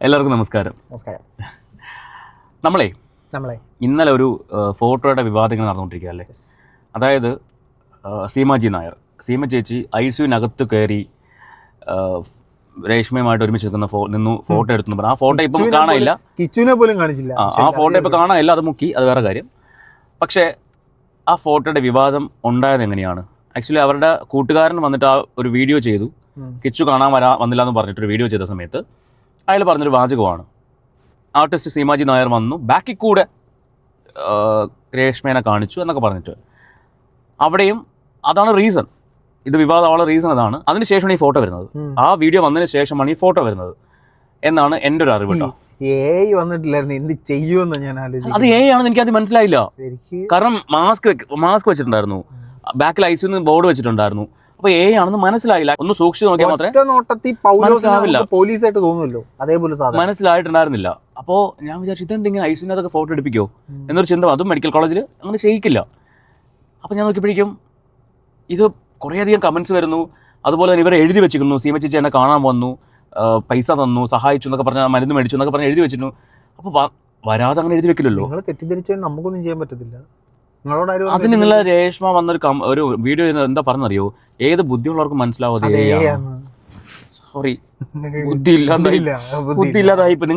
എല്ലാവർക്കും നമസ്കാരം. നമ്മളെ ഇന്നലെ ഒരു ഫോട്ടോയുടെ വിവാദങ്ങൾ നടന്നുകൊണ്ടിരിക്കുക അല്ലേ. അതായത് സീമാജി നായർ, സീമ ചേച്ചി ഐസിയുനകത്ത് കയറി രേഷ്മയുമായിട്ട് ഒരുമിച്ച് നിന്നു ഫോട്ടോ എടുത്തു പറഞ്ഞു. ആ ഫോട്ടോ ഇപ്പം കാണാനില്ല, കിച്ചുവിനെ പോലും കാണിച്ചില്ല. ആ ഫോട്ടോ ഇപ്പം കാണാനില്ല, അത് മുക്കി, അത് വേറെ കാര്യം. പക്ഷേ ആ ഫോട്ടോയുടെ വിവാദം ഉണ്ടായത് എങ്ങനെയാണ്? ആക്ച്വലി അവരുടെ കൂട്ടുകാരൻ വന്നിട്ട് ആ ഒരു വീഡിയോ ചെയ്തു. കിച്ചു കാണാൻ വന്നില്ല എന്ന് പറഞ്ഞിട്ടൊരു വീഡിയോ ചെയ്ത സമയത്ത് അയാൾ പറഞ്ഞൊരു വാചകമാണ്, ആർട്ടിസ്റ്റ് സീമാജി നായർ വന്നു ബാക്കിൽ കൂടെ രേഷ്മേനെ കാണിച്ചു എന്നൊക്കെ പറഞ്ഞിട്ട്. അവിടെയും അതാണ് റീസൺ, ഇത് വിവാദമുള്ള റീസൺ അതാണ്. അതിനുശേഷമാണ് ഈ ഫോട്ടോ വരുന്നത്. ആ വീഡിയോ വന്നതിന് ശേഷമാണ് ഈ ഫോട്ടോ വരുന്നത് എന്നാണ് എൻ്റെ ഒരു അറിവ് കേട്ടോ. വന്നിട്ടില്ലായിരുന്നു, എന്ത് ചെയ്യുമെന്ന് ഞാൻ ആലോചിച്ചു. അത് ആണെന്ന് എനിക്ക് അത് മനസ്സിലായില്ല. കാരണം മാസ്ക് വെച്ചിട്ടുണ്ടായിരുന്നു, ബാക്കിൽ ഐസിയുന്ന് ബോർഡ് വെച്ചിട്ടുണ്ടായിരുന്നു. അപ്പൊ ആണെന്ന് മനസ്സിലായില്ല. ഒന്ന് സൂക്ഷിച്ച് നോക്കിയാൽ മനസ്സിലായിട്ടുണ്ടായിരുന്നില്ല. അപ്പോൾ ഞാൻ വിചാരിച്ചു ഇതെന്തെങ്കിലും ഐസിനകത്തൊക്കെ ഫോട്ടോ എടുപ്പിക്കോ എന്നൊരു ചിന്ത. അതും മെഡിക്കൽ കോളേജിൽ അങ്ങനെ ചെയ്യിക്കില്ല. അപ്പം ഞാൻ നോക്കിയപ്പോഴേക്കും ഇത് കുറേയധികം കമൻസ് വരുന്നു. അതുപോലെ തന്നെ ഇവരെ എഴുതി വെച്ചിരിക്കുന്നു, സീമ ചേച്ചി എന്നെ കാണാൻ വന്നു, പൈസ തന്നു, സഹായിച്ചു എന്നൊക്കെ പറഞ്ഞാൽ, മരുന്ന് മേടിച്ചു എന്നൊക്കെ പറഞ്ഞ് എഴുതി വെച്ചിരുന്നു. അപ്പോൾ വരാതെ അങ്ങനെ എഴുതി വെക്കില്ലല്ലോ. തെറ്റിദ്ധരിച്ചാൽ നമുക്കൊന്നും ചെയ്യാൻ പറ്റത്തില്ല. അത് നിങ്ങളെ രേഷ്മ വന്നൊരു വീഡിയോ എന്താ പറഞ്ഞറിയോ, ഏത് ബുദ്ധിയുള്ളവർക്കും മനസ്സിലാവാതെ സോറി ബുദ്ധി ഇല്ലാതായിപ്പോയി.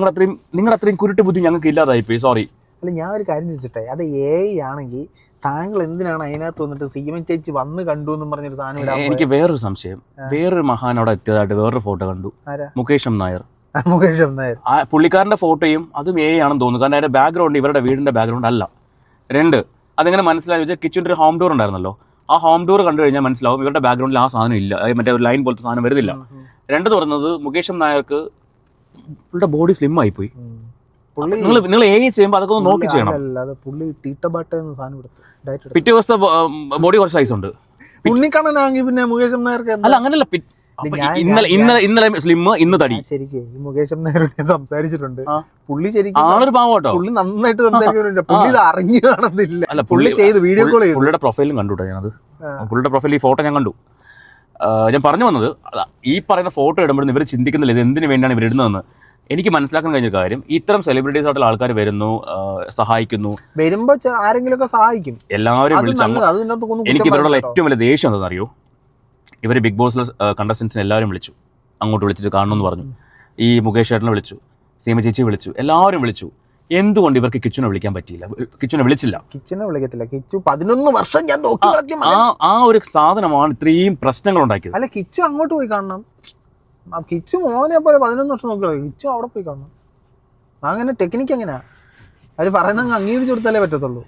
നിങ്ങളുടെ അത്രയും കുരുട്ട് ബുദ്ധി ഞങ്ങൾക്ക് ഇല്ലാതായിപ്പോയി, സോറി. അല്ല, ഞാൻ ഒരു കാര്യം ചോദിച്ചിട്ടെ, അത് ആണെങ്കിൽ താങ്കൾ എന്തിനാണ് അതിനകത്ത് വന്നിട്ട് സീമൻ ചേച്ചി വന്ന് കണ്ടു എന്നും പറഞ്ഞൊരു സാധനം? എനിക്ക് വേറൊരു സംശയം, വേറൊരു മഹാൻ അവിടെ എത്തിയതായിട്ട് വേറൊരു ഫോട്ടോ കണ്ടു. മുകേഷ് നായർ. ആ പുള്ളിക്കാരന്റെ ഫോട്ടോയും അതും ആണെന്ന് തോന്നുന്നു. കാരണം അതിന്റെ ബാക്ക്ഗ്രൗണ്ട് ഇവരുടെ വീടിന്റെ ബാക്ക്ഗ്രൗണ്ട് അല്ല. രണ്ട്, അതെങ്ങനെ മനസ്സിലായി വെച്ചാൽ കിച്ചൻ്റെ ഒരു ഹോം ഡോർ ഉണ്ടായിരുന്നല്ലോ, ആ ഹോം ഡോർ കണ്ടു കഴിഞ്ഞാൽ മനസ്സിലാവും ഇവരുടെ ബാക്ക്ഗ്രൗണ്ടിൽ ആ സാധനം ഇല്ല, മറ്റേ ഒരു ലൈൻ പോലത്തെ സാധനം വരുന്നില്ല. രണ്ട് തുറന്നത് മുകേഷ് നായർക്ക് പുള്ളിയുടെ ബോഡി സ്ലിം ആയിപ്പോയി. നിങ്ങൾ ചെയ്യുമ്പോൾ അതൊക്കെ ഒന്ന് നോക്കി ചെയ്യണം. പിറ്റേ ദിവസത്തെ ബോഡി കുറച്ച് സൈസ് ഉണ്ട്. പിന്നെ മുകേഷ് നായർക്ക് അല്ല അങ്ങനെയല്ല, ഇന്നലെ സ്ലിം, ഇന്ന് തടി. ശരിക്കും മുകേഷ് നായരോട് സംസാരിച്ചിട്ടുണ്ട്. പുള്ളി ശരിക്കും ആളൊരു പാവട്ടോ, പുള്ളി നന്നായിട്ട് സംസാരിക്കുന്നുണ്ട്. പുള്ളി ഇത് അറിഞ്ഞു കാണുന്നില്ല. അല്ല, പുള്ളി ചെയ്ത് വീഡിയോ കോൾ ചെയ്തു. പുള്ളിയുടെ പ്രൊഫൈലും കണ്ടു ഞാനത്. പുള്ളിയുടെ പ്രൊഫൈൽ ഈ ഫോട്ടോ ഞാൻ കണ്ടു. ഞാൻ പറഞ്ഞു വന്നത്, ഈ പറയുന്ന ഫോട്ടോ ഇടുമ്പോഴും ഇവർ ചിന്തിക്കുന്നില്ല ഇത് എന്തിനു വേണ്ടിയാണ് ഇവർ ഇടുന്നതെന്ന്. എനിക്ക് മനസ്സിലാക്കാൻ കഴിഞ്ഞ കാര്യം, ഇത്തരം സെലിബ്രിറ്റീസ് ആയിട്ടുള്ള ആൾക്കാർ വരുന്നു, സഹായിക്കുന്നു, വരുമ്പോ ആരെങ്കിലും ഒക്കെ സഹായിക്കും, എല്ലാവരും വിളിച്ചു. എനിക്ക് ഇവരോടുള്ള ഏറ്റവും വലിയ ദേഷ്യം എന്താണെന്ന് അറിയോ, ഇവർ ബിഗ് ബോസിലെ കണ്ടസ്റ്റൻസിനെ എല്ലാവരും വിളിച്ചു, അങ്ങോട്ട് വിളിച്ചിട്ട് കാണണമെന്ന് പറഞ്ഞു. ഈ മുകേഷ് ചേട്ടനെ വിളിച്ചു, സീമ ചേച്ചി വിളിച്ചു, എല്ലാവരും വിളിച്ചു. എന്തുകൊണ്ട് ഇവർക്ക് കിച്ചുനെ വിളിക്കാൻ പറ്റിയില്ല? കിച്ചുനെ വിളിച്ചില്ല. കിച്ചുനെ വിളിക്കത്തില്ല. കിച്ചു 11 വർഷം ഞാൻ നോക്കി വളർത്തി. ആ ഒരു സാധനമാണ് ഇത്രയും പ്രശ്നങ്ങൾ ഉണ്ടാക്കിയത്. അല്ല, കിച്ചു അങ്ങോട്ട് പോയി കാണണം. കിച്ചു മോനെ പോലെ 11 വർഷം നോക്കിയോ, കിച്ചു അവിടെ പോയി കാണണം. അങ്ങനെ ടെക്നിക്ക് എങ്ങനെയാ അവര് പറയുന്ന അംഗീകരിച്ചു കൊടുത്താലേ പറ്റത്തുള്ളൂ.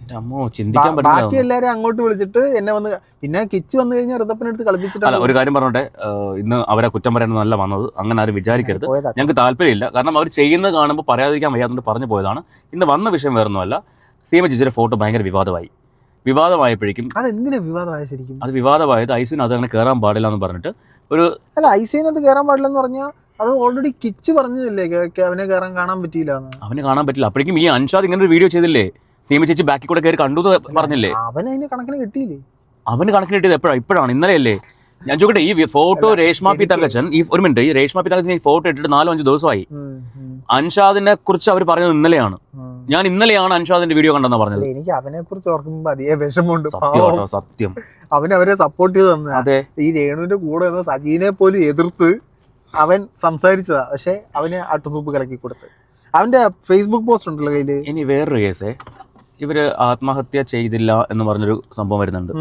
ബാക്കി എല്ലാരും അങ്ങോട്ട് വിളിച്ചിട്ട് എന്നെ വന്ന്, പിന്നെ കിച്ചു വന്നു കഴിഞ്ഞാൽ ഋതപ്പനെടുത്ത് കളിപ്പിച്ചിട്ട്. ഒരു കാര്യം പറഞ്ഞോട്ടെ, ഇന്ന് അവരെ കുറ്റം പറയാനല്ല വന്നത്, അങ്ങനെ ആരും വിചാരിക്കരുത്. ഞങ്ങൾക്ക് താല്പര്യമില്ല. കാരണം അവർ ചെയ്യുന്നത് കാണുമ്പോൾ പറയാതിരിക്കാൻ വയ്യാതുകൊണ്ട് പറഞ്ഞു പോയതാണ്. ഇന്ന് വന്ന വിഷയം വേറൊന്നുമല്ല. സീമ ചേച്ചിയുടെ ഫോട്ടോ ഭയങ്കര വിവാദമായപ്പോഴേക്കും അതെന്തിനാ വിവാദമായ? ശരിക്കും അത് വിവാദമായത് ഐസിനകത്ത് അങ്ങനെ കയറാൻ പാടില്ല എന്ന് പറഞ്ഞിട്ട് ഒരു. അല്ല, ഐസിനകത്ത് കയറാൻ പാടില്ലെന്ന് പറഞ്ഞാൽ അത് ഓൾറെഡി കിച്ചു പറഞ്ഞതല്ലേ, അവനെ കാണാൻ പറ്റിയില്ല. അവന് കാണാൻ പറ്റില്ല. അപ്പോഴേക്കും ഈ അൻഷാദ് ഇങ്ങനെ ഒരു വീഡിയോ ചെയ്തില്ലേ, സീമ ചേച്ചി ബാക്കിൽ കൂടെ കയറി കണ്ടു എന്ന് പറഞ്ഞില്ലേ. അവന് അതിന് കണക്കിന് കിട്ടിയില്ലേ? അവന് കണക്കിന് കിട്ടിയത് ഇപ്പോഴാണ്, ഇന്നലെയല്ലേ. ഞാൻ ചോദിക്കട്ടെ, ഈ ഫോട്ടോ രേഷ്മ പി തങ്കച്ചൻ, ഒരു മിനിറ്റ്, ഈ രേഷ്മ പി തങ്കച്ചൻ ഈ ഫോട്ടോ ഇട്ടിട്ട് 4-5 ദിവസമായി. അൻഷാദിനെ കുറിച്ച് അവർ പറഞ്ഞത് ഇന്നലെയാണ്. ഞാൻ ഇന്നലെയാണ് അൻഷാദിന്റെ വീഡിയോ കണ്ടെന്നാ പറഞ്ഞത്. എനിക്ക് അവനെ കുറിച്ച് ഓർക്കുമ്പോൾ അതേ വിഷമമുണ്ട്. സത്യം, അവരെ സപ്പോർട്ട് ചെയ്ത് തന്നെ. അതെ, ഈ രേണുവിന്റെ കൂടെ സജീനെ പോലും എതിർത്ത് അവൻ സംസാരിച്ചതാ. പക്ഷെ അവന് അട്ടുസൂപ്പ് കലക്കി കൊടുത്ത്. അവന്റെ ഫേസ്ബുക്ക് പോസ്റ്റ് ഉണ്ടല്ലോ കയ്യില്. ഇനി വേറൊരു കേസേ, ഇവര് ആത്മഹത്യ ചെയ്തില്ല എന്ന് പറഞ്ഞൊരു സംഭവം വരുന്നുണ്ട്.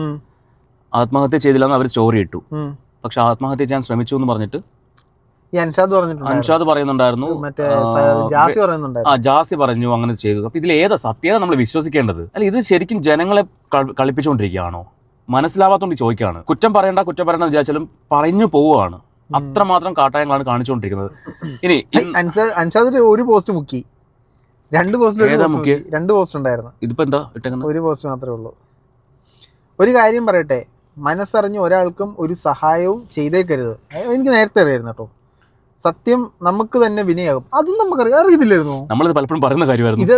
ആത്മഹത്യ ചെയ്തില്ല എന്ന് അവർ സ്റ്റോറി ഇട്ടു. പക്ഷെ ആത്മഹത്യ ചെയ്യാൻ ശ്രമിച്ചു എന്ന് പറഞ്ഞിട്ട് അൻഷാദ് പറയുന്നുണ്ടായിരുന്നു, ജാസി പറഞ്ഞു അങ്ങനെ ചെയ്തു. അപ്പൊ ഇതിൽ ഏതാ സത്യത നമ്മൾ വിശ്വസിക്കേണ്ടത്? അല്ല, ഇത് ശരിക്കും ജനങ്ങളെ കളിപ്പിച്ചുകൊണ്ടിരിക്കുകയാണോ? മനസ്സിലാവാത്തോണ്ട് ചോദിക്കുകയാണ്. കുറ്റം പറയണ്ട വിചാരിച്ചാലും പറഞ്ഞു പോവുകയാണ്. അത്രമാത്രം കാട്ടായങ്ങളാണ് കാണിച്ചുകൊണ്ടിരിക്കുന്നത്. ഇനി അൻഷാദിന്റെ ഒരു പോസ്റ്റ് മുക്കി, 2 പോസ്റ്റ് ഉണ്ടായിരുന്നു. ഇതിപ്പോ എന്താ ഇട്ടേക്കുന്നത്? ഒരു പോസ്റ്റ് മാത്രമേ ഉള്ളൂ. ഒരു കാര്യം പറയട്ടെ, മനസ്സറിഞ്ഞ് ഒരാൾക്കും ഒരു സഹായവും ചെയ്തേക്കരുത്. എനിക്ക് നേരത്തെ അറിയായിരുന്നു കേട്ടോ. സത്യം നമുക്ക് തന്നെ വിനയാകും. അതും അറിയത്തില്ലായിരുന്നു. നമ്മളിത് പലപ്പോഴും പറയുന്ന കാര്യമായിരുന്നു. ഇത്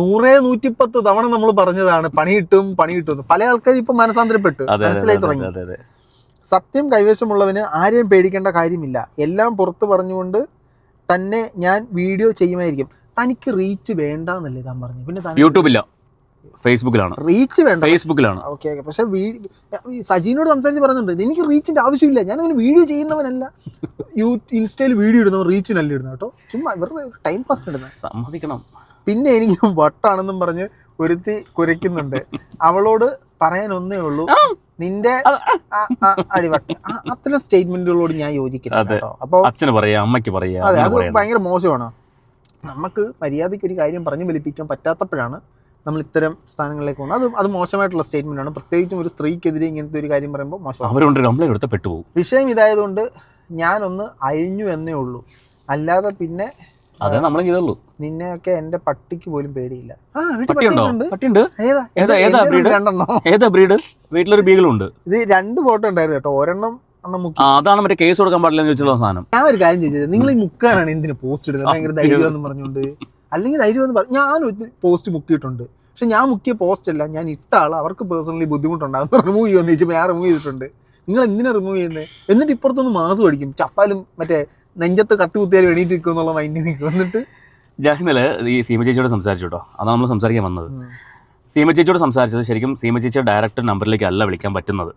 100-110 തവണ നമ്മൾ പറഞ്ഞതാണ്, പണി കിട്ടും. പല ആൾക്കാരും ഇപ്പൊ മനസാന്തരപ്പെട്ടു, മനസ്സിലായി തുടങ്ങി. സത്യം കൈവശമുള്ളവന് ആരെയും പേടിക്കേണ്ട കാര്യമില്ല. എല്ലാം പുറത്ത് പറഞ്ഞുകൊണ്ട് തന്നെ ഞാൻ വീഡിയോ ചെയ്യുമായിരിക്കും. തനിക്ക് റീച്ച് വേണ്ടെന്നല്ലേ താൻ പറഞ്ഞു? പിന്നെ യൂട്യൂബില്ല, ഫേസ്ബുക്കിലാണ്. റീച്ച് വേണ്ട, ഫേസ്ബുക്കിലാണ്. ഓക്കെ. പക്ഷെ സജീനോട് സംസാരിച്ച് പറയുന്നുണ്ട് എനിക്ക് റീച്ചിന്റെ ആവശ്യമില്ല, ഞാൻ അങ്ങനെ വീഡിയോ ചെയ്യുന്നവനല്ല. ഇൻസ്റ്റയിൽ വീഡിയോ ഇടുന്നവർ റീച്ചിനല്ല ഇടുന്നത് കേട്ടോ, ചുമ്മാ ഇവരുടെ ടൈം പാസ് ഇടുന്നത്. സമ്മതിക്കണം. പിന്നെ എനിക്ക് വട്ടാണെന്നും പറഞ്ഞ് ഒരുത്തി കുരയ്ക്കുന്നുണ്ട്. അവളോട് പറയാൻ ഒന്നേ ഉള്ളൂ, നിന്റെ അടിവട്ട അത്തരം സ്റ്റേറ്റ്മെന്റുകളോട് ഞാൻ യോജിക്കുന്നു കേട്ടോ. അപ്പൊ അച്ഛന് പറയാ, അമ്മയ്ക്ക് പറയാ, അതെ, അത് ഭയങ്കര മോശമാണ്. നമുക്ക് മര്യാദയ്ക്ക് ഒരു കാര്യം പറഞ്ഞു ഫലിപ്പിക്കാൻ പറ്റാത്തപ്പോഴാണ് നമ്മൾ ഇത്തരം സ്ഥാനങ്ങളിലേക്ക് പോകുന്നത്. അത് മോശമായിട്ടുള്ള സ്റ്റേറ്റ്മെന്റ് ആണ്. പ്രത്യേകിച്ചും ഒരു സ്ത്രീക്കെതിരെ ഇങ്ങനത്തെ ഒരു കാര്യം പറയുമ്പോൾ മോശം. പെട്ടുപോകും. വിഷയം ഇതായതുകൊണ്ട് ഞാനൊന്ന് അയഞ്ഞു എന്നേ ഉള്ളൂ, അല്ലാതെ പിന്നെ അതേ നമ്മൾ ചെയ്തുള്ളൂ. നിന്നെയൊക്കെ എന്റെ പട്ടിക്ക് പോലും പേടിയില്ല. വീട്ടിലൊരു ബീഗിളുണ്ട്. ഇത് 2 ഫോട്ടോ ഉണ്ടായിരുന്നു കേട്ടോ, ഒരെണ്ണം അതാണ് മറ്റേ കേസ് കൊടുക്കാൻ പാടില്ല ചോദിച്ചുള്ള സാധനം. ഞാൻ ഒരു കാര്യം ചോദിച്ചത്, നിങ്ങൾ ഈ മുക്കാനാണ് എന്തിനു പോസ്റ്റ് ഇടുന്നത്? ഭയങ്കര ധൈര്യം എന്ന് പറഞ്ഞുകൊണ്ട്, അല്ലെങ്കിൽ ധൈര്യം എന്ന് പറഞ്ഞു. ഞാൻ ഒരു പോസ്റ്റ് മുക്കിയിട്ടുണ്ട്, പക്ഷെ ഞാൻ മുക്കിയ പോസ്റ്റ് അല്ല, ഞാൻ ഇട്ട ആൾ അവർക്ക് പേഴ്സണലി ബുദ്ധിമുട്ടുണ്ടാകും റിമൂവ് ചെയ്യുമെന്ന് ചോദിച്ചപ്പോൾ ഞാൻ റിമൂവ് ചെയ്തിട്ടുണ്ട്. നിങ്ങൾ എന്തിനാ റിമൂവ് ചെയ്യുന്നത്? എന്നിട്ട് ഇപ്പുറത്തൊന്ന് മാസ് പഠിക്കും, ചപ്പാലും മറ്റേ നെഞ്ചത്ത് കത്ത് കുത്തിയാൽ വേണ്ടിയിട്ട് നിൽക്കും എന്നുള്ള മൈൻഡിൽ നിൽക്കും. എന്നിട്ട് ഞാൻ ഇന്നലെ ഈ സീമ ചേച്ചിയോട് സംസാരിച്ചു കേട്ടോ, അതാണ് നമ്മൾ സംസാരിക്കാൻ വന്നത്. സീമ ചേച്ചിയോട് സംസാരിച്ചത് ശരിക്കും സീമ ചേച്ചിയുടെ ഡയറക്റ്റ് നമ്പറിലേക്ക് അല്ല വിളിക്കാൻ പറ്റുന്നത്.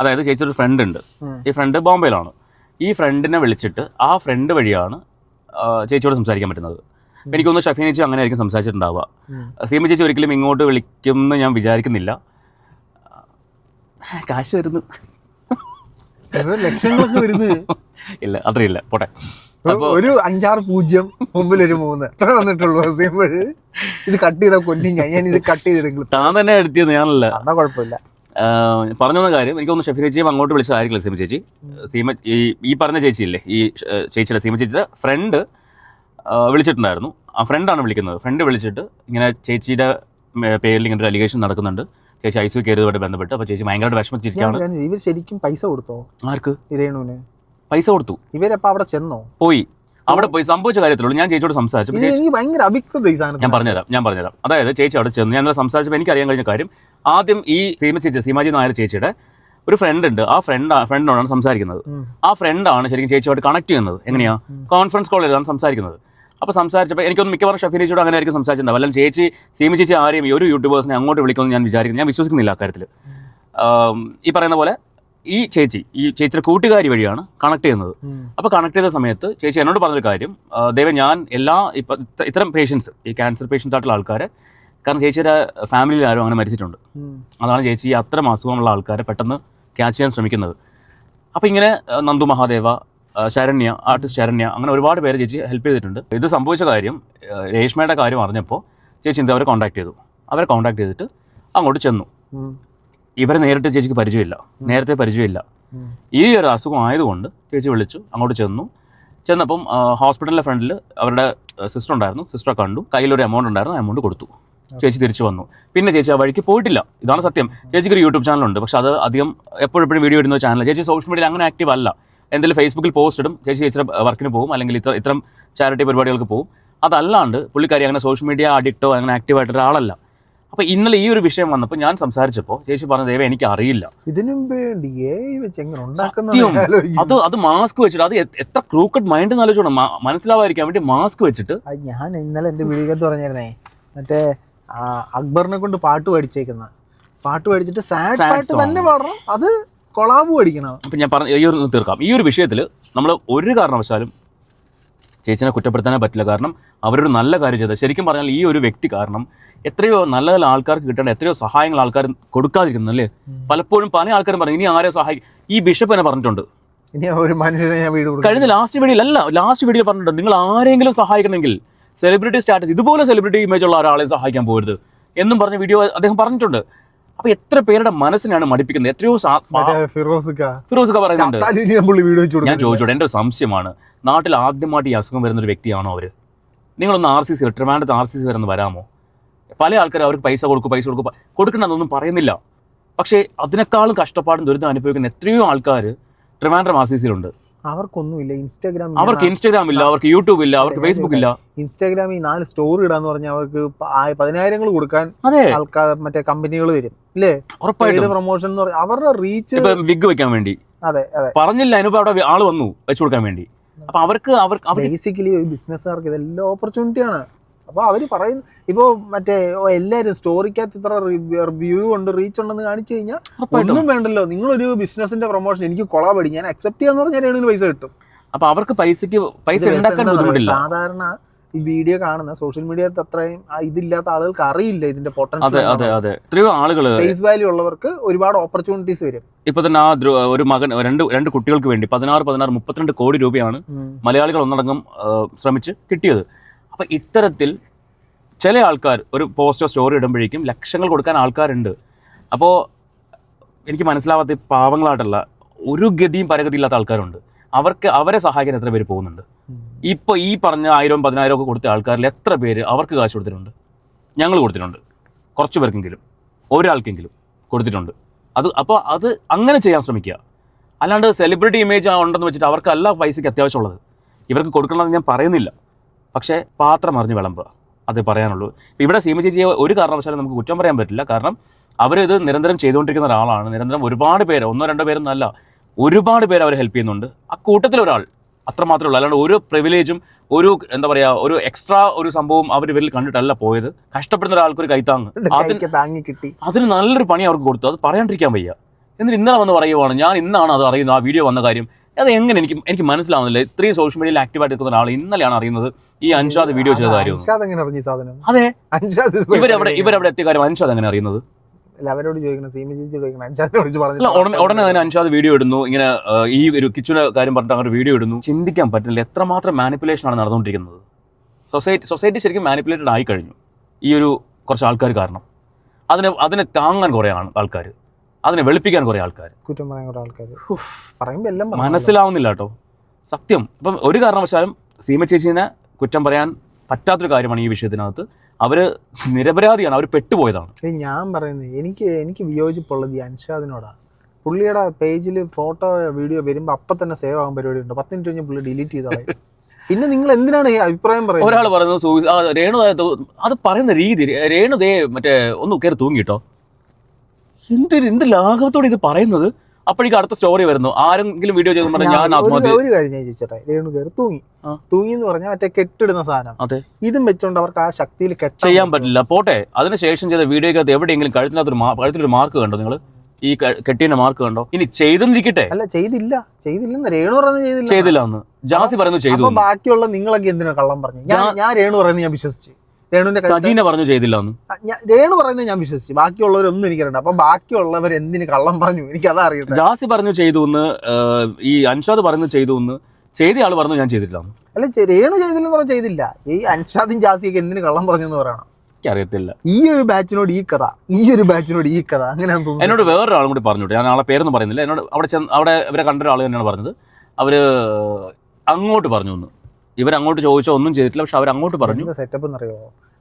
അതായത് ചേച്ചിയുടെ ഒരു ഫ്രണ്ട് ഉണ്ട്, ഈ ഫ്രണ്ട് ബോംബെയിലാണ്. ഈ ഫ്രണ്ടിനെ വിളിച്ചിട്ട് ആ ഫ്രണ്ട് വഴിയാണ് ചേച്ചിയോട് സംസാരിക്കാൻ പറ്റുന്നത്. എനിക്കൊന്ന് ഷഫീന ചേച്ചി അങ്ങനെ ആയിരിക്കും സംസാരിച്ചിട്ടുണ്ടാവുക. സീമ ചേച്ചി ഒരിക്കലും ഇങ്ങോട്ട് വിളിക്കുമെന്ന് ഞാൻ വിചാരിക്കുന്നില്ല. കാശ് വരുന്നു, ലക്ഷങ്ങളൊക്കെ വരുന്നത് ഇല്ല, അത്രയില്ല, പോട്ടെ. ഒരു 5-6 മുമ്പിലൊരു 3 അത്ര വന്നിട്ടുള്ളൂ. ഇത് കട്ട് ചെയ്താൽ കൊല്ലും ഞാൻ ഇത് കട്ട് ചെയ്തെടുക്കും. താൻ തന്നെ എഡിറ്റ് ചെയ്യുന്നത് ഞാനല്ല, എന്നാ കുഴപ്പമില്ല. പറഞ്ഞു വന്ന കാര്യം, എനിക്കൊന്ന് ഷഫീന ചേച്ചിയും അങ്ങോട്ട് വിളിച്ചതായിരിക്കില്ല സീമ ചേച്ചി. ഈ പറഞ്ഞ ചേച്ചിയില്ലേ, ഈ ചേച്ചിയുടെ സീമ ചേച്ചിയുടെ ഫ്രണ്ട് വിളിച്ചിട്ടുണ്ടായിരുന്നു. ആ ഫ്രണ്ടാണ് വിളിക്കുന്നത്. ഫ്രണ്ട് വിളിച്ചിട്ട് ഇങ്ങനെ ചേച്ചിയുടെ പേരിൽ ഇങ്ങനെ ഒരു അലിഗേഷൻ നടക്കുന്നുണ്ട്, ചേച്ചി ഐസിയു കയറിയതുമായിട്ട് ബന്ധപ്പെട്ട്. അപ്പോൾ ചേച്ചി ഭയങ്കരമായിട്ട് വിഷമിച്ചിരിക്കുകയാണ്. ഇവർ ശരിക്കും പൈസ കൊടുത്തോ? ആർക്ക്? രേണുവിന് പൈസ കൊടുത്തു. ഇവരപ്പോൾ അവിടെ ചെന്നോ? പോയി. അവിടെ പോയി സംഭവിച്ച കാര്യത്തിലുള്ളൂ. ഞാൻ ചേച്ചിയോട് സംസാരിച്ചു. ഭയങ്കര അഭിക്തത ഈ സാധനം. ഞാൻ പറഞ്ഞുതരാം. അതായത് ചേച്ചി അവിടെ ചെന്ന് ഞാൻ സംസാരിച്ചപ്പോൾ എനിക്ക് അറിയാൻ കഴിഞ്ഞ കാര്യം, ആദ്യം ഈ സീമാജി നായർ ചേച്ചിയുടെ ഒരു ഫ്രണ്ട് ഉണ്ട്. ആ ഫ്രണ്ടിനോടാണ് സംസാരിക്കുന്നത്. ആ ഫ്രണ്ടാണ് ശരിക്കും ചേച്ചിയോട് കണക്ട് ചെയ്യുന്നത്. എങ്ങനെയാ? കോൺഫറൻസ് കോൾ ചെയ്താണ് സംസാരിക്കുന്നത്. അപ്പോൾ സംസാരിച്ചപ്പോൾ എനിക്കൊന്ന് മിക്കവാറും ഷഫീന ചേച്ചിയോട് അങ്ങനെ ആയിരിക്കും സംസാരിച്ചിട്ടുണ്ടാവും. അല്ലെങ്കിൽ ചേച്ചി സീമ ചേച്ചി ആരെയും ഈ ഒരു യൂട്യൂബേഴ്സിനെ അങ്ങോട്ട് വിളിക്കുമെന്ന് ഞാൻ വിശ്വസിക്കുന്നില്ല അക്കാര്യത്തിൽ. ഈ പറയുന്ന പോലെ ഈ ചേച്ചിയുടെ കൂട്ടുകാരി വഴിയാണ് കണക്ട് ചെയ്യുന്നത്. അപ്പോൾ കണക്ട് ചെയ്ത സമയത്ത് ചേച്ചി എന്നോട് പറഞ്ഞൊരു കാര്യം, ദൈവം ഞാൻ ഇത്തരം പേഷ്യൻസ്, ഈ ക്യാൻസർ പേഷ്യൻസ് ആയിട്ടുള്ള ആൾക്കാരെ, കാരണം ചേച്ചിയുടെ ഫാമിലിയിൽ ആരും അങ്ങനെ മരിച്ചിട്ടുണ്ട്. അതാണ് ചേച്ചി അത്തരം അസുഖമുള്ള ആൾക്കാരെ പെട്ടെന്ന് ക്യാച്ച് ചെയ്യാൻ ശ്രമിക്കുന്നത്. അപ്പോൾ ഇങ്ങനെ നന്ദു മഹാദേവ, ശരണ്യ, ആർട്ടിസ്റ്റ് ശരണ്യ, അങ്ങനെ ഒരുപാട് പേര് ചേച്ചി ഹെൽപ്പ് ചെയ്തിട്ടുണ്ട്. ഇത് സംഭവിച്ച കാര്യം രേഷ്മയുടെ കാര്യം അറിഞ്ഞപ്പോൾ ചേച്ചി അവരെ കോൺടാക്ട് ചെയ്തിട്ട് അങ്ങോട്ട് ചെന്നു. ഇവരെ നേരിട്ട് ചേച്ചിക്ക് നേരത്തെ പരിചയമില്ല. ഈ ഒരു അസുഖം ആയതുകൊണ്ട് ചേച്ചി വിളിച്ചു, അങ്ങോട്ട് ചെന്നപ്പം ഹോസ്പിറ്റലിൻ്റെ ഫ്രണ്ടിൽ അവരുടെ സിസ്റ്റർ ഉണ്ടായിരുന്നു. സിസ്റ്ററെ കണ്ടു, കയ്യിലൊരു എമൗണ്ട് ഉണ്ടായിരുന്നു, എമൗണ്ട് കൊടുത്തു. ചേച്ചി തിരിച്ചു വന്നു. പിന്നെ ചേച്ചി ആ വഴിക്ക് പോയിട്ടില്ല. ഇതാണ് സത്യം. ചേച്ചിക്ക് ഒരു യൂട്യൂബ് ചാനലുണ്ട്, പക്ഷെ അത് അധികം എപ്പോഴും വീഡിയോ ഇടുന്ന ചാനൽ. ചേച്ചി സോഷ്യൽ മീഡിയയിൽ അങ്ങനെ ആക്റ്റീവ് അല്ല. എന്തെങ്കിലും ഫേസ്ബുക്കിൽ പോസ്റ്റ് ഇടും, ചേച്ചിയുടെ വർക്കിന് പോകും, അല്ലെങ്കിൽ ഇത്തരം ചാരിറ്റി പരിപാടികൾക്ക് പോകും. അതല്ലാണ്ട് പുള്ളിക്കാരി അങ്ങനെ സോഷ്യൽ മീഡിയ അഡിക്റ്റോ അങ്ങനെ ആക്റ്റീവായിട്ട് ഒരാളല്ല. അപ്പോൾ ഇന്നലെ ഈ ഒരു വിഷയം വന്നപ്പോൾ ഞാൻ സംസാരിച്ചപ്പോൾ ചേച്ചി പറഞ്ഞ ദൈവം എനിക്ക് അറിയില്ല, അത് മാസ്ക് വെച്ചിട്ട്, അത് എത്ര ക്രൂക്കഡ് മൈൻഡ് ആലോചിച്ചോണം, മനസ്സിലാവാതിരിക്കാൻ വേണ്ടി മാസ്ക് വെച്ചിട്ട്. ഞാൻ ഇന്നലെ എൻ്റെ വീഡിയോ പറഞ്ഞിരുന്നേ, മറ്റേ അക്ബറിനെ കൊണ്ട് പാട്ട് പഠിച്ചിട്ട് സാഡ് പാട്ട് തന്നെ പാടണം, അത് കൊളാബ് പഠിക്കണം. അപ്പം ഞാൻ തീർക്കാം. ഈ ഒരു വിഷയത്തിൽ നമ്മൾ ഒരു കാരണവശാലും ചേച്ചിനെ കുറ്റപ്പെടുത്താനേ പറ്റില്ല. കാരണം അവരൊരു നല്ല കാര്യം ചെയ്തത്. ശരിക്കും പറഞ്ഞാൽ ഈ ഒരു വ്യക്തി കാരണം എത്രയോ നല്ല നല്ല ആൾക്കാർക്ക് കിട്ടേണ്ട എത്രയോ സഹായങ്ങൾ ആൾക്കാർ കൊടുക്കാതിരിക്കുന്നു അല്ലേ. പലപ്പോഴും പല ആൾക്കാരും പറഞ്ഞു ഇനി ആരെ സഹായിക്കും. ഈ ബിഷപ്പ് തന്നെ പറഞ്ഞിട്ടുണ്ട്, കഴിഞ്ഞ ലാസ്റ്റ് വീഡിയോ പറഞ്ഞിട്ടുണ്ട്, നിങ്ങൾ ആരെങ്കിലും സഹായിക്കണമെങ്കിൽ സെലിബ്രിറ്റി സ്റ്റാറ്റസ്, ഇതുപോലെ സെലിബ്രിറ്റി ഇമേജ് ഉള്ള ഒരാളെയും സഹായിക്കാൻ പോകരുത് എന്നും പറഞ്ഞ വീഡിയോ അദ്ദേഹം പറഞ്ഞിട്ടുണ്ട്. അപ്പൊ എത്ര പേരുടെ മനസ്സിനാണ് മടിപ്പിക്കുന്നത്. എത്രയോ ഫിറോസ്ക പറയുന്നുണ്ട്. ഞാൻ ചോദിച്ചോട്ടെ, എൻ്റെ ഒരു സംശയമാണ്, നാട്ടിൽ ആദ്യമായിട്ട് ഈ അസുഖം വരുന്നൊരു വ്യക്തിയാണോ അവർ? നിങ്ങളൊന്ന് RCC ട്രിവാൻഡ്രത്ത് RCC വരെ വരാമോ? പല ആൾക്കാർ അവർക്ക് പൈസ കൊടുക്കണമെന്നൊന്നും പറയുന്നില്ല. പക്ഷേ അതിനേക്കാളും കഷ്ടപ്പാടും ദുരിതം അനുഭവിക്കുന്ന എത്രയോ ആൾക്കാർ ട്രിവാൻഡ്രം RCCയിലുണ്ട്. അവർക്കൊന്നുമില്ല അവർക്ക് ഇൻസ്റ്റാഗ്രാം ഇല്ല, അവർക്ക് യൂട്യൂബ് ഇല്ല, അവർക്ക് ഫേസ്ബുക്ക് ഇല്ല. ഇൻസ്റ്റാഗ്രാമിൽ 4 സ്റ്റോറി ഇടാന്ന് പറഞ്ഞാൽ അവർക്ക് 10,000 കൊടുക്കാൻ ആൾക്കാർ മറ്റേ കമ്പനികൾ വരും അല്ലേ, ഉറപ്പായിട്ടും പ്രൊമോഷൻ എന്ന് പറഞ്ഞാൽ അവരുടെ റീച്ച്, വിഗ് വെക്കാൻ വേണ്ടി. അതെ പറഞ്ഞില്ല, അതിനിപ്പോ അവിടെ ആള് വന്നു വെച്ചു കൊടുക്കാൻ വേണ്ടി. അപ്പൊ അവർക്ക് ബേസിക്കലി ഒരു ബിസിനസ്സുകാർക്ക് ഇതെല്ലാം ഓപ്പർച്യൂണിറ്റിയാണ്. അപ്പോൾ അവർ പറയുന്നു ഇപ്പോൾ മറ്റേ എല്ലാവരും സ്റ്റോറിക്കകത്ത് ഇത്ര റിവ്യൂ ഉണ്ട്, റീച്ച് ഉണ്ടെന്ന് കാണിച്ചു കഴിഞ്ഞാൽ ഒന്നും വേണ്ടല്ലോ. നിങ്ങളൊരു ബിസിനസിന്റെ പ്രൊമോഷൻ എനിക്ക് കൊളാബടി ഞാൻ അക്സെപ്റ്റ് ചെയ്യാന്ന് പറഞ്ഞാൽ രേണുവിന് പൈസ കിട്ടും. അപ്പൊ അവർക്ക് പൈസ ഉണ്ടാക്കാൻ ബുദ്ധിമുട്ടില്ല. സാധാരണ ഈ വീഡിയോ കാണുന്ന സോഷ്യൽ മീഡിയയിൽ അത്രയും ഇതില്ലാത്ത ആളുകൾക്ക് അറിയില്ല ഇതിന്റെ പൊട്ടൻഷ്യൽ. എത്രയോ ആളുകൾ ഫേസ് വാല്യൂ ഉള്ളവർക്ക് ഒരുപാട് ഓപ്പർച്യൂണിറ്റീസ് വരും. ഇപ്പൊ തന്നെ ആ ഒരു മകൻ രണ്ട് കുട്ടികൾക്ക് വേണ്ടി 32 കോടി രൂപയാണ് മലയാളികൾ ഒന്നടങ്കം ശ്രമിച്ച് കിട്ടിയത്. അപ്പൊ ഇത്തരത്തിൽ ചില ആൾക്കാർ ഒരു പോസ്റ്റോ സ്റ്റോറി ഇടുമ്പോഴേക്കും ലക്ഷങ്ങൾ കൊടുക്കാൻ ആൾക്കാരുണ്ട്. അപ്പോൾ എനിക്ക് മനസ്സിലാവാത്ത പാവങ്ങളായിട്ടുള്ള ഒരു ഗതിയും പരഗതിയില്ലാത്ത ആൾക്കാരുണ്ട്. അവരെ സഹായിക്കാൻ എത്ര പേര് പോകുന്നുണ്ട്? ഇപ്പൊ ഈ പറഞ്ഞ 1000-10,000 ഒക്കെ കൊടുത്ത ആൾക്കാരിൽ എത്ര പേര് അവർക്ക് കാശ് കൊടുത്തിട്ടുണ്ട്? ഞങ്ങൾ കൊടുത്തിട്ടുണ്ട്, കുറച്ച് പേർക്കെങ്കിലും, ഒരാൾക്കെങ്കിലും കൊടുത്തിട്ടുണ്ട്. അപ്പോൾ അത് അങ്ങനെ ചെയ്യാൻ ശ്രമിക്കുക. അല്ലാണ്ട് സെലിബ്രിറ്റി ഇമേജ് ഉണ്ടെന്ന് വെച്ചിട്ട് അവർക്കല്ല പൈസയ്ക്ക് അത്യാവശ്യമുള്ളത്. ഇവർക്ക് കൊടുക്കണമെന്ന് ഞാൻ പറയുന്നില്ല, പക്ഷേ പാത്രം അറിഞ്ഞ് വിളമ്പുക, അത് പറയാനുള്ളൂ. ഇവിടെ സീമ ചേച്ചിയെ ഒരു കാരണവശാലും നമുക്ക് കുറ്റം പറയാൻ പറ്റില്ല. കാരണം അവരിത് നിരന്തരം ചെയ്തുകൊണ്ടിരിക്കുന്ന ഒരാളാണ്. നിരന്തരം ഒരുപാട് പേര്, 1-2 പേരൊന്നും അല്ല, ഒരുപാട് പേര് അവരെ ഹെൽപ്പ് ചെയ്യുന്നുണ്ട്. ആ കൂട്ടത്തിലൊരാൾ അത്രമാത്രമേ ഉള്ളൂ. അല്ലാണ്ട് ഒരു പ്രിവിലേജും ഒരു എന്താ പറയുക, ഒരു എക്സ്ട്രാ ഒരു സംഭവം അവർ ഇവരിൽ കണ്ടിട്ടല്ല പോയത്. കഷ്ടപ്പെടുന്ന ഒരാൾക്കൊരു കൈത്താങ്ങ്, അതിന് നല്ലൊരു പണി അവർക്ക് കൊടുത്തു. അത് പറയാണ്ടിരിക്കാൻ വയ്യ. എന്നിട്ട് ഇന്നലെ വന്ന് പറയുവാണ് ഞാൻ ഇന്നാണ് അത് അറിയുന്നത്, ആ വീഡിയോ വന്ന കാര്യം. അത് എങ്ങനെ എനിക്ക് മനസ്സിലാവുന്നില്ല. ഇത്രയും സോഷ്യൽ മീഡിയയിൽ ആക്റ്റീവായിട്ട് നിൽക്കുന്ന ഒരാൾ ഇന്നലെയാണ് അറിയുന്നത് ഈ അൻഷാദ് വീഡിയോ ചെയ്ത കാര്യം. അതെ, ഇവരവിടെ എത്തിയ കാര്യം അൻഷാദ് എങ്ങനെ അറിയുന്നത്? ഉടനെ തന്നെ അൻഷാദ് വീഡിയോ ഇടുന്നു, ഇങ്ങനെ ഈ ഒരു കിച്ചൂടെ കാര്യം പറഞ്ഞിട്ട് അങ്ങനെ വീഡിയോ ഇടുന്നു. ചിന്തിക്കാൻ പറ്റില്ല എത്രമാത്രം മാനിപ്പുലേഷൻ ആണ് നടന്നുകൊണ്ടിരിക്കുന്നത്. സൊസൈറ്റി ശരിക്കും മാനിപ്പുലേറ്റഡ് ആയി കഴിഞ്ഞു ഈ ഒരു കുറച്ച് ആൾക്കാർ കാരണം. അതിനെ താങ്ങാൻ കുറേ ആൾക്കാർ, അതിനെ വെളുപ്പിക്കാൻ കുറേ ആൾക്കാർ, കുറ്റം പറയാൻ കുറേ ആൾക്കാർ പറയുമ്പോൾ എല്ലാം മനസ്സിലാവുന്നില്ല കേട്ടോ സത്യം. ഇപ്പം ഒരു കാരണവശാലും സീമ ചേച്ചീനെ കുറ്റം പറയാൻ പറ്റാത്തൊരു കാര്യമാണ് ഈ വിഷയത്തിനകത്ത്. അവർ നിരപരാധിയാണ്, അവർ പെട്ടുപോയതാണ്. ഞാൻ പറയുന്നത് എനിക്ക് വിയോജിപ്പുള്ളത് ഈ അൻഷാദിനോടാണ്. പുള്ളിയുടെ പേജിൽ ഫോട്ടോ വീഡിയോ വരുമ്പോൾ അപ്പം തന്നെ സേവ് ആകാൻ പരിപാടി ഉണ്ട്. 10 മിനിറ്റ് കഴിഞ്ഞ് പുള്ളി ഡിലീറ്റ് ചെയ്തോളെ. പിന്നെ നിങ്ങൾ എന്തിനാണ് ഈ അഭിപ്രായം പറയുന്നത്? ഒരാൾ പറയുന്നത് രേണു അത് പറയുന്ന രീതി, രേണുദേ മറ്റേ ഒന്ന് കയറി തൂങ്ങിട്ടോ, എന്ത് ലാഘവത്തോടെ ഇത് പറയുന്നത്. അപ്പോഴേക്കും അടുത്ത സ്റ്റോറി വരുന്നു, ആരെങ്കിലും വീഡിയോ ചെയ്ത് ഞാൻ ആത്മഹത്യ. ഒരു കാര്യം ഞാൻ ചോദിച്ചോട്ടെ, രേണു കയറി തൂങ്ങി എന്ന് പറഞ്ഞാൽ മറ്റേ കെട്ടിടുന്ന സാധനം, അതെ, ഇതും വെച്ചോണ്ട് അവർക്ക് ആ ശക്തിയിൽ ചെയ്യാൻ പറ്റില്ല. പോട്ടെ, അതിനുശേഷം ചെയ്ത വീഡിയോക്കകത്ത് എവിടെയെങ്കിലും കഴുത്തിലൊരു മാർക്ക് കണ്ടോ? നിങ്ങൾ ഈ കെട്ടിന്റെ മാർക്ക് കണ്ടോ? ഇനി ചെയ്തെന്നിരിക്കട്ടെ. അല്ല, ചെയ്തില്ലെന്ന് രേണു പറയുന്നത് ചെയ്തില്ല എന്ന് ജാസി പറയുന്നു ചെയ്തു. ബാക്കിയുള്ള നിങ്ങളൊക്കെ എന്തിനാ കള്ളം പറഞ്ഞു? ഞാൻ രേണു പറയുന്നത് ഞാൻ വിശ്വസിച്ചു. സജീന പറഞ്ഞു ചെയ്തില്ല എന്ന്. രേണു പറയുന്നത് ഞാൻ വിശ്വസിച്ചു, ബാക്കിയുള്ളവരൊന്നും എനിക്കറിയണ്ട. അപ്പൊ ബാക്കിയുള്ളവർ എന്തിന് കള്ളം പറഞ്ഞു എനിക്കത് അറിയട്ടെ. ജാസി പറഞ്ഞു ചെയ്തു എന്ന്, ഈ അൻഷാദ് പറഞ്ഞു ചെയ്തു എന്ന്, ചെയ്ത ആള് പറഞ്ഞു ഞാൻ ചെയ്തിട്ടില്ല. അല്ല, രേണു ചെയ്തില്ലെന്ന് പറഞ്ഞാൽ ചെയ്തില്ല. ഈ അൻഷാദും ജാസിയൊക്കെ എന്തിന് കള്ളം പറഞ്ഞു എന്ന് പറയണം? അറിയത്തില്ല. ഈ ഒരു ബാച്ചിനോട് ഈ കഥ, അങ്ങനെ തോന്നുന്നു. എന്നോട് വേറൊരാളും കൂടി പറഞ്ഞു, ഞാൻ ആളെ പേരൊന്നും പറയുന്നില്ല. എന്നോട് അവിടെ ഇവരെ കണ്ട ഒരാൾ തന്നെയാണ് പറഞ്ഞത്. അവര് അങ്ങോട്ട് പറഞ്ഞു എന്ന്. ഇവരങ്ങോട്ട് ചോദിച്ചോ ഒന്നും ചെയ്തിട്ടില്ല, പക്ഷെ അവരങ്ങോട്ട് പറഞ്ഞു. സെറ്റപ്പ് എന്നറിയോ,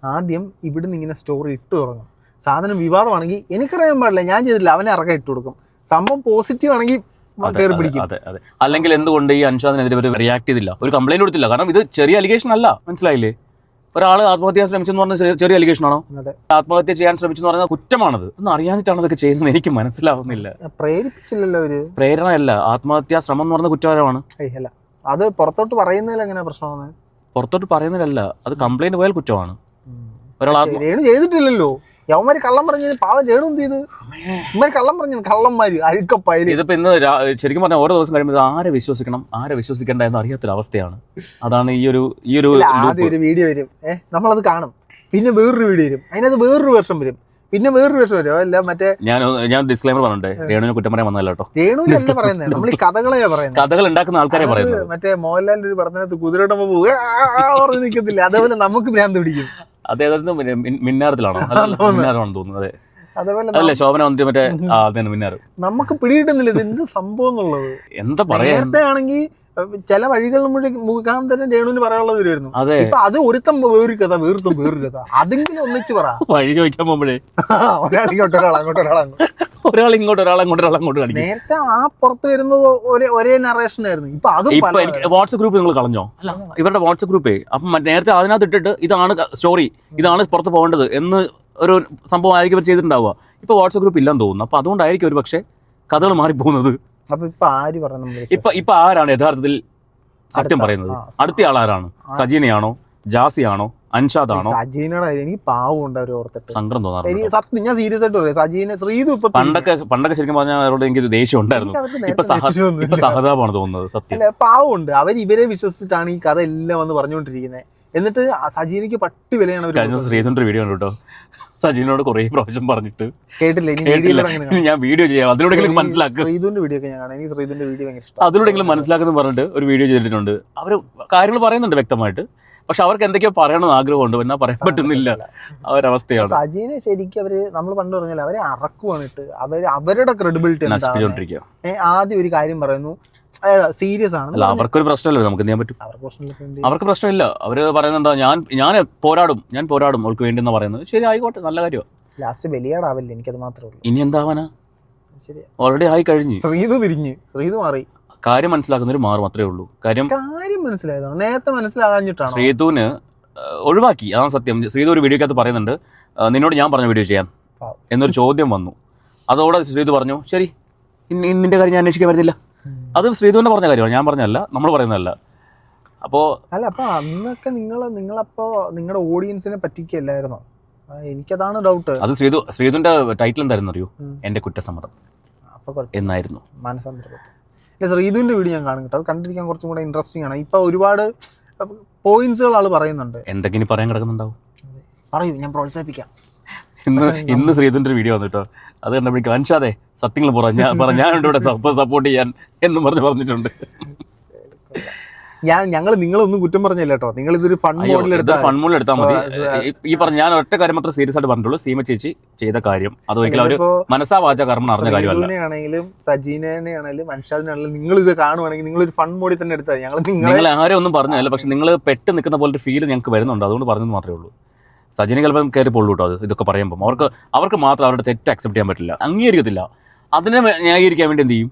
ആദ്യം ഇവിടുന്ന് ഇങ്ങനെ സ്റ്റോറി ഇട്ട് തുടങ്ങും. സാധനം വിവാദമാണെങ്കിൽ എനിക്കറിയാൻ പാടില്ല, ഞാൻ ചെയ്തിട്ടില്ല, അവനെ ഇറക്കാൻ ഇട്ട് കൊടുക്കും. സംഭവം പോസിറ്റീവ് ആണെങ്കിൽ പിടിക്കും. അതെ. അല്ലെങ്കിൽ എന്തുകൊണ്ട് ഈ അൻഷാദിനെതിരെ ഇവർ റിയാക്ട് ചെയ്തില്ല, ഒരു കംപ്ലൈന്റ് കൊടുത്തില്ല? കാരണം ഇത് ചെറിയ അലിഗേഷൻ അല്ല, മനസ്സിലായില്ലേ? ഒരാൾ ആത്മഹത്യ ശ്രമിച്ചെന്ന് പറഞ്ഞാൽ ചെറിയ അലിഗേഷൻ ആണോ? ആത്മഹത്യ ചെയ്യാൻ ശ്രമിച്ചെന്ന് പറഞ്ഞാൽ കുറ്റമാണത്. ഒന്നും അറിയാനിട്ടാണ് ഇതൊക്കെ ചെയ്യുന്നത്, എനിക്ക് മനസ്സിലാവുന്നില്ല. പ്രേരിപ്പിച്ചില്ലല്ലോ അവര്. പ്രേരണയല്ല, ആത്മഹത്യാ ശ്രമം എന്ന് പറഞ്ഞ കുറ്റകരമാണ്. അത് പുറത്തോട്ട് പറയുന്നതിൽ എങ്ങനെ പ്രശ്നമാണ്? പുറത്തോട്ട് പറയുന്നതിലല്ല, അത് കംപ്ലൈന്റ് പോയാൽ കുറ്റമാണ്. രേണു ചെയ്തിട്ടില്ലല്ലോ. യവന്മാര് കള്ളം പറഞ്ഞു, പാവം രേണു എന്ത് ചെയ്ത്? ഇവന്മാര് കള്ളം പറഞ്ഞു, കള്ളന്മാര് അഴുക്കപ്പായി. ഇതിപ്പോ ഇന്ന് ശരിക്കും പറഞ്ഞാൽ ഓരോ ദിവസം കഴിയുമ്പോൾ ആരെ വിശ്വസിക്കണം ആരെ വിശ്വസിക്കേണ്ട എന്ന് അറിയാത്തൊരവസ്ഥയാണ്. അതാണ് ഈ ഒരു ആദ്യം ഒരു വീഡിയോ വരും, നമ്മളത് കാണും, പിന്നെ വേറൊരു വീഡിയോ വരും, അതിനകത്ത് വേറൊരു വേർഷൻ വരും, പിന്നെ വേറൊരു വേർഷൻ വരും. അല്ല മറ്റേ ഞാൻ ഡിസ്ക്ലൈമർ പറഞ്ഞിട്ടേ, രേണുവിനെ കുറ്റം പറയാൻ വന്നല്ലോ കേട്ടോ. രേണുവിനല്ല പറയുന്നത്, നമ്മൾ ഈ കഥകളെയാ പറയുന്നത്. കഥകൾ ഉണ്ടാക്കുന്ന ആൾക്കാരെ പറയുന്നത്. മറ്റേ മോഹൻലാലിന്റെ ഒരു പടത്തിനകത്ത് കുതിരയുടെ പറഞ്ഞു നിൽക്കത്തില്ല, അതേപോലെ നമുക്ക് ഭ്രാന്ത് പിടിക്കും. അതേതായിരുന്നു മിന്നാരത്തിലാണോ? മിന്നാറാണെന്ന് തോന്നുന്നു. അതെ, അതല്ലേ ശോഭന വന്നിട്ട് മറ്റേ അതന്നെ മിന്നാറ്. നമുക്ക് പിടികിട്ടുന്നില്ല ഇത് എന്ത് സംഭവം എന്നുള്ളത്. എന്താ പറയാ, നേരത്തെ ആണെങ്കിൽ ചില വഴികളിൽ മുഖാന്തരം രേണുവിന് പറയാനുള്ളത് വരുമായിരുന്നു. ഇപ്പൊ അത് ഒരുത്തം വേറൊരു കഥ, വേർത്തും വേറൊരു കഥ, അതെങ്കിലും ഒന്നിച്ച് പറ. വഴി ചോദിക്കാൻ പോകുമ്പോഴേ ഒരാളിങ്ങോട്ട് ഒരാൾ ഇങ്ങോട്ട് ഒരാളങ്ങോട്ട് കാണിക്കും. നേരത്തെ ആ പുറത്ത് വരുന്നത് ഒരേ നറേഷൻ ആയിരുന്നു. ഇപ്പൊ അത് വാട്സ്ആപ്പ് ഗ്രൂപ്പ് നിങ്ങൾ കളഞ്ഞോ? അല്ല, ഇവരുടെ വാട്സ്ആപ്പ് ഗ്രൂപ്പേ. അപ്പം നേരത്തെ അതിനകത്ത് ഇട്ടിട്ട് ഇതാണ് സ്റ്റോറി, ഇതാണ് പുറത്ത് പോകേണ്ടത് എന്ന് ഒരു സംഭവം ആയിരിക്കും ഇവർ ചെയ്തിട്ടുണ്ടാവുക. ഇപ്പൊ വാട്സ്ആപ്പ് ഗ്രൂപ്പ് ഇല്ലെന്ന് തോന്നുന്നു. അപ്പൊ അതുകൊണ്ടായിരിക്കും ഒരു പക്ഷേ കഥകൾ മാറിപ്പോകുന്നത്. അപ്പൊ ഇപ്പൊ ആര് പറഞ്ഞു? ഇപ്പൊ ആരാണ് യഥാർത്ഥത്തിൽ സത്യം പറയുന്നത്. അടുത്ത ആളാരാണ്? സജീനയാണോ, ജാസിയാണോ, അൻഷാദാണോ? സജീനയുടെ എനിക്ക് പാവമുണ്ട് അവർ ഓർത്തിട്ട് സങ്കടം തോന്നാറുണ്ട്. സത്യം ഞാൻ സീരിയസ് ആയിട്ട് പറയാം. സജീന ശ്രീതു ഇപ്പൊ പണ്ടൊക്കെ ശരിക്കും പറഞ്ഞാൽ അവരോട് എനിക്ക് ദേഷ്യം ഉണ്ടായിരുന്നു. ഇപ്പൊ സഹതാപമാണ് തോന്നുന്നത്. സത്യം അല്ല, പാവമുണ്ട്. അവർ ഇവരെ വിശ്വസിച്ചിട്ടാണ് ഈ കഥ എല്ലാം വന്ന് പറഞ്ഞുകൊണ്ടിരിക്കുന്നത്. എന്നിട്ട് സജീനയ്ക്ക് പട്ടി വിലയാണ് അവർ. കഴിഞ്ഞ ശ്രീധുന്റെ വീഡിയോ കണ്ടു കേട്ടോ. സജീനോട് കുറെ പ്രാവശ്യം പറഞ്ഞിട്ട് കേട്ടില്ല. ഞാൻ വീഡിയോ ചെയ്യാം, അതിലൂടെ മനസ്സിലാക്കും. ശ്രീധുന്റെ വീഡിയോ ഒക്കെ ഞാൻ കാണാം. എനിക്ക് ശ്രീധുന്റെ വീഡിയോ ഭയങ്കര ഇഷ്ടം. അതിലൂടെ മനസ്സിലാക്കുന്നു പറഞ്ഞിട്ട് ഒരു വീഡിയോ ചെയ്തിട്ടുണ്ട്. അവര് കാര്യങ്ങൾ പറയുന്നുണ്ട് വ്യക്തമായിട്ട്, പക്ഷെ അവർക്ക് എന്തൊക്കെയോ പറയണമെന്ന് ആഗ്രഹമുണ്ട്, എന്നാ പറയാൻ പറ്റുന്നില്ല. അവരവസ്ഥയാണ്. സജീനെ ശരിക്കും അവര് നമ്മൾ പണ്ട് പറഞ്ഞാൽ അവരെ അറക്കുവാണിട്ട് അവരുടെ ക്രെഡിബിലിറ്റി നശിപ്പിച്ചോണ്ടിരിക്കുക. ആദ്യം ഒരു കാര്യം പറയുന്നു, സീരിയസ് ആണ്. അല്ല, അവർക്കൊരു പ്രശ്നമില്ല, നമുക്ക് എന്ത് ചെയ്യാൻ പറ്റും? അവർക്ക് പ്രശ്നമില്ല. അവര് പറയുന്നത് എന്താ, ഞാൻ പോരാടും അവൾക്ക് വേണ്ടി എന്ന് പറയുന്നത്. ശരി, ആയിക്കോട്ടെ, നല്ല കാര്യമാണ്. ലാസ്റ്റ് ബലിയാടാവില്ല, എനിക്കത് മാത്രമേ ഉള്ളൂ. ഇനി എന്താവാനാ? ശരി, ഓൾറെഡി ആയി കഴിഞ്ഞു. ശ്രീതു മാറി. കാര്യം മനസ്സിലാക്കുന്നവർ മാറും, അത്രേ ഉള്ളൂ. കാര്യം മനസ്സിലായതാണ്, നേരത്തെ മനസ്സിലാകാഞ്ഞിട്ടാണ്. ശ്രീതുവിന് ഒഴിവാക്കി, അതാണ് സത്യം. ശ്രീതു ഒരു വീഡിയോക്കകത്ത് പറയുന്നുണ്ട്, നിന്നോട് ഞാൻ പറഞ്ഞ വീഡിയോ ചെയ്യാൻ എന്നൊരു ചോദ്യം വന്നു. അതോടെ ശ്രീതു പറഞ്ഞു, ശരി, നിന്റെ കാര്യം ഞാൻ അന്വേഷിക്കാൻ വരുന്നില്ല. അത് ശ്രീതുവിന്റെ പറഞ്ഞ കാര്യമാണ്, ഞാൻ പറഞ്ഞല്ല, നമ്മൾ പറയുന്നതല്ല. അപ്പോ അന്നൊക്കെ നിങ്ങളപ്പോ നിങ്ങളുടെ ഓഡിയൻസിനെ പറ്റിക്കല്ലായിരുന്നോ? എനിക്കതാണ് ഡൗട്ട്. അത് ശ്രീതുവിന്റെ ടൈറ്റിൽ എന്തായിരുന്നു അറിയോ? എന്റെ കുറ്റസമ്മതം എന്നായിരുന്നു. മനസ്സന്തരപ്പെട്ടു. ശ്രീതുവിന്റെ വീഡിയോ ഞാൻ കാണും കേട്ടോ. അത് കണ്ടിരിക്കാൻ കുറച്ചും കൂടെ ഇൻട്രസ്റ്റിംഗ് ആണ്. ഇപ്പൊ ഒരുപാട് പോയിന്റ്സുകൾ ആള് പറയുന്നുണ്ട്. എന്തെങ്കിലും പറയാൻ കിടക്കുന്നുണ്ടാവും, പറയൂ, ഞാൻ പ്രോത്സാഹിപ്പിക്കാം. ഇന്ന് ശ്രീധുന്റെ ഒരു വീഡിയോ വന്നു കേട്ടോ. അത് കണ്ടപ്പോഴേക്കും അൻഷാദേ സത്യങ്ങൾ ഞാനുണ്ട് ഇവിടെ സപ്പോർട്ട് ചെയ്യാൻ എന്ന് പറഞ്ഞിട്ടുണ്ട്. ഞങ്ങൾ നിങ്ങളൊന്നും കുറ്റം പറഞ്ഞില്ല കേട്ടോ. നിങ്ങൾ ഇതൊരു ഫൺ മോഡിൽ എടുത്താൽ മതി. ഈ പറഞ്ഞ ഞാൻ ഒറ്റ കാര്യം മാത്രം സീരിയസ് ആയിട്ട് പറഞ്ഞിട്ടുള്ളൂ. സീമ ചേച്ചി ചെയ്ത കാര്യം അത് ഒരിക്കലും അവര് മനസ്സാ വാച കർമ്മം അറിഞ്ഞ കാര്യമല്ല. ആണെങ്കിലും സജീനയാണെങ്കിലും അൻഷാദിനാണെങ്കിലും നിങ്ങൾ ഇത് കാണുവാണെങ്കിൽ നിങ്ങൾ ഒരു ഫൺ മോഡിൽ തന്നെ എടുത്താൽ നിങ്ങൾ ആരും ഒന്നും പറഞ്ഞതല്ല, പക്ഷെ നിങ്ങൾ പെട്ട് നിൽക്കുന്ന പോലത്തെ ഫീൽ ഞങ്ങൾക്ക് വരുന്നുണ്ട്. അതുകൊണ്ട് പറഞ്ഞത് മാത്രമേ ഉള്ളൂ. സജിന് ചിലപ്പം കയറി പൊള്ളൂ കേട്ടോ. അത് ഇതൊക്കെ പറയുമ്പോൾ അവർക്ക് മാത്രം അവരുടെ തെറ്റ് അക്സെപ്റ്റ് ചെയ്യാൻ പറ്റില്ല, അംഗീകരിക്കത്തില്ല. അതിനെ ന്യായീകരിക്കാൻ വേണ്ടി എന്ത് ചെയ്യും?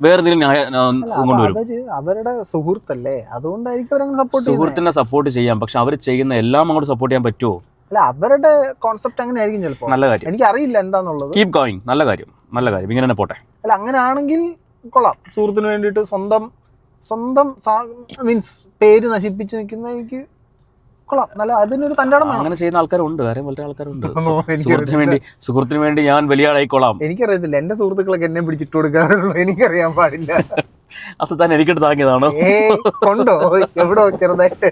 വേറെ എന്തെങ്കിലും കൊണ്ടുവരും. അവരുടെ സുഹൃത്തല്ലേ, അതുകൊണ്ടായിരിക്കും അവരങ്ങനെ സപ്പോർട്ട്. സുഹൃത്തിനെ സപ്പോർട്ട് ചെയ്യാം, പക്ഷെ അവർ ചെയ്യുന്ന എല്ലാം അങ്ങോട്ട് സപ്പോർട്ട് ചെയ്യാൻ പറ്റുമോ? അല്ല, അവരുടെ കോൺസെപ്റ്റ് അങ്ങനെ ആയിരിക്കും ചിലപ്പോൾ. നല്ല കാര്യം, എനിക്ക് അറിയില്ല എന്താന്നുള്ളത്. Keep going. നല്ല കാര്യം, ഇങ്ങനെ തന്നെ പോട്ടെ. അല്ല, അങ്ങനെ ആണെങ്കിൽ കൊള്ളാം. സുഹൃത്തിന് വേണ്ടിയിട്ട് സ്വന്തം മീൻസ് പേര് നശിപ്പിച്ച് നിൽക്കുന്ന എനിക്ക് കൊള്ളാം. നല്ല അതിനൊരു തൻ്റെടം. അങ്ങനെ ചെയ്യുന്ന ആൾക്കാരുണ്ട്, കാര്യം വളരെ ആൾക്കാരുണ്ട്. സുഹൃത്തിന് വേണ്ടി ഞാൻ വലിയ ആളായിക്കോളാം. എനിക്കറിയത്തില്ല, എന്റെ സുഹൃത്തുക്കളൊക്കെ എന്നെ പിടിച്ചിട്ട് കൊടുക്കാറുള്ളൂ. എനിക്കറിയാൻ പാടില്ല. അത് തന്നെ എനിക്കിട്ട് താങ്ങിയതാണോ? കൊണ്ടോ എവിടോ ചെറുതായിട്ട്.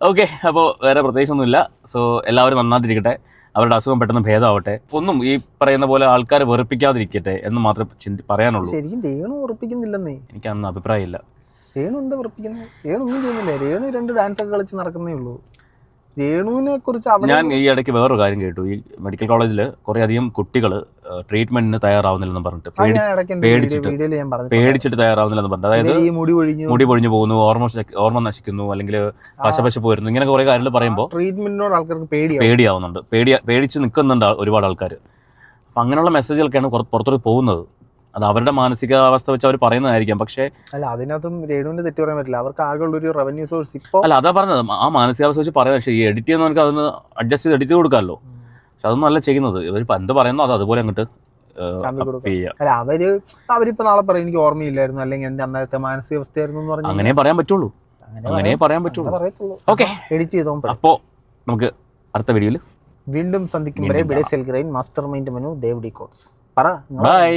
ഓക്കെ, അപ്പോൾ വേറെ പ്രത്യേകിച്ചൊന്നുമില്ല. സോ എല്ലാവരും നന്നായിട്ടിരിക്കട്ടെ, അവരുടെ അസുഖം പെട്ടെന്ന് ഭേദമാവട്ടെ. ഒന്നും ഈ പറയുന്ന പോലെ ആൾക്കാരെ വെറുപ്പിക്കാതിരിക്കട്ടെ എന്ന് മാത്രം പറയാനുള്ളൂ. ശരിക്കും രേണു ഉറപ്പിക്കുന്നില്ലെന്നേ, എനിക്കതൊന്നും അഭിപ്രായമില്ല. രേണു എന്താ ഉറപ്പിക്കുന്നത്? രേണു ഒന്നും ചെയ്യുന്നില്ല. രേണു 2 ഡാൻസ് ഒക്കെ കളിച്ച് നടക്കുന്നേ ഉള്ളൂ. രേണുവിനെ കുറിച്ച് ഞാൻ ഈ ഇടയ്ക്ക് വേറൊരു കാര്യം കേട്ടു. ഈ മെഡിക്കൽ കോളേജിൽ കുറെ അധികം കുട്ടികൾ ട്രീറ്റ്മെന്റിന് തയ്യാറാവുന്നില്ലെന്ന് പറഞ്ഞിട്ട് പേടിച്ചിട്ട് തയ്യാറാവുന്നില്ലെന്ന് പറഞ്ഞു. അതായത് മുടി പൊഴിഞ്ഞു പോകുന്നു, ഓർമ്മ നശിക്കുന്നു, അല്ലെങ്കിൽ പശപശ പോയിരുന്നു, ഇങ്ങനെ കുറെ കാര്യങ്ങൾ പറയുമ്പോൾ ട്രീറ്റ്മെന്റിനോട് ആൾക്കാർക്ക് പേടിയാവുന്നുണ്ട്, പേടിച്ച് നിൽക്കുന്നുണ്ട് ഒരുപാട് ആൾക്കാർ. അപ്പം അങ്ങനെയുള്ള മെസ്സേജുകളൊക്കെയാണ് പുറത്തോട്ട് പോകുന്നത്. അത് അവരുടെ മാനസികാവസ്ഥ വെച്ച് അവർ പറയുന്നതായിരിക്കാം. പക്ഷേ അല്ല, അതിനകത്തും രേണുവിന്റെ തെറ്റ് പറയാൻ പറ്റില്ല. അവർക്ക് ആകെയുള്ളൊരു റവന്യൂ സോഴ്സ് ഇപ്പോൾ. അല്ല, അതാ പറഞ്ഞത്, ആ മാനസികാവസ്ഥ വെച്ച് പറയാം. പക്ഷേ ഈ എഡിറ്റ് ചെയ്യുന്ന നമുക്ക് അതൊന്ന് അഡ്ജസ്റ്റ് ചെയ്ത് എഡിറ്റ് കൊടുക്കാമല്ലോ. പക്ഷെ അതൊന്നും അല്ല ചെയ്യുന്നത്. ഇവരിപ്പോൾ എന്ത് പറയുന്നോ അത് അതുപോലെ അങ്ങോട്ട് ചെയ്യാം. അല്ല, അവരിപ്പോൾ നാളെ പറയും എനിക്ക് ഓർമ്മയില്ലായിരുന്നു, അല്ലെങ്കിൽ എന്റെ അന്നത്തെ മാനസികാവസ്ഥയായിരുന്നു എന്ന് പറഞ്ഞു. അങ്ങനെ പറയാൻ പറ്റുള്ളൂ. ഓക്കെ, എഡിറ്റ് ചെയ്തോ. അപ്പോൾ നമുക്ക് അടുത്ത വീഡിയോയിൽ വീണ്ടും സന്ധിക്കും വരെ. Master mind Manu, Dev D coats. പറ. ബൈ.